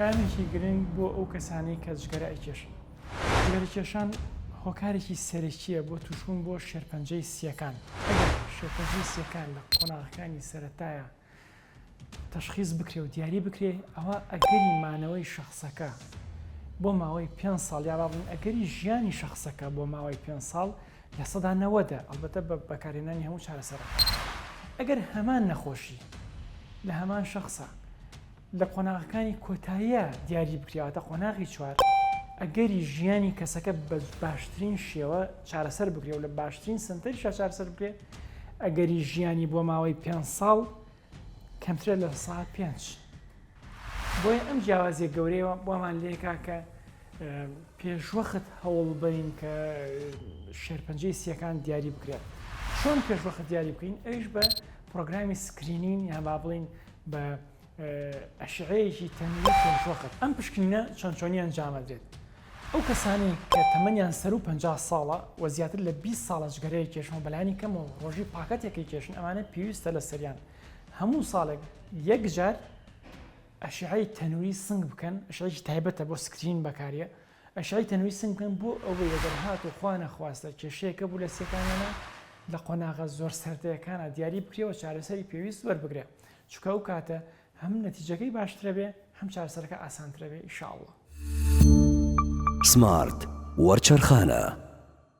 هۆکارێکی گرنگ بۆ ئەو کەسانەی کە جگەرە ئەیکێشن. جگەرەکێشان هۆکارێکی سەرەکیە بۆ تووشبوون بۆ شێرپەنجەی سیەکان. ئەگەر شێرپەنجەی سیەکان لە قۆناغەکانی سەرەتایە تەشخیص بکرێ و دیاری بکرێ، ئەوە ئەگەری مانەوەی شەخسەکە بۆ ماوەی 5 ساڵ یا بڵین ئەگەری ژیانی شەخسەکە بۆ ماوەی 5 ساڵ لە سەدا 90 ئەلبەتە بە بەکارهێنانی هەموو چارەسەرەکە. ئەگەر هەمان نەخۆشی لە هەمان شەخسە لە قۆناغەکانی کۆتاییە دیاری بکرێتە قۆناغی 4 ئەگەری ژیانی کەسەکە بە باشترین شێوە چارەسەر بکرێ و لە باشترین سنتەریش چارەسەر بکرێ، ئەگەری ژیانی بۆ ماوەی 5 ساڵ کەمترە لە ساعت 5. بۆیە ئەم جیاوازیە گەورەیەوە بۆمان لێکا کە پێشوەخت هەوڵ بەرین کە شێرپەنجەی سیەکان دیاری بکرێت. چۆن پێشوەخت دیاری بکەین؟ ئەویش بە پرۆگرامی سکرینین یان با بڵین بە ئەشعەیەکی تەنووری پێشوەخت. ئەم پشکنینە چۆن چۆنی ئەنجامەدرێت. ئەو کەسانی کە تەمەنیان سەر و 50 ساڵە و زیاتر لە 20 ساڵە جگەرەیە کێشن و بەلایانی کەم و ڕۆژی پاکەتێکی کێشن، ئەمانە پێویستە لە سەریان هەموو ساڵێک یەک جار ئەشعەی تەنووری سنگ بکەن، ئەشعەیەکی تایبەتە بۆ سکرین بەکارێ، ئەشعەی تەنووری سنگ بکەن بۆ ئەوەی ئەگەر هات و خوا نەخواستە کێشەیەکە بوو لە سیەکانیانە لە قۆناغە زۆر سەرەتاییەکانە دیاری بکرێەوە چارەسەری پێویست وەربگرێ، چونکە ئەو کاتە هەم نەتیجەکەی باشترە بێ، هەم چارەسەرەکە ئاسانترە بێ ئینشاءڵڵا. سمارت وەرچەرخانە.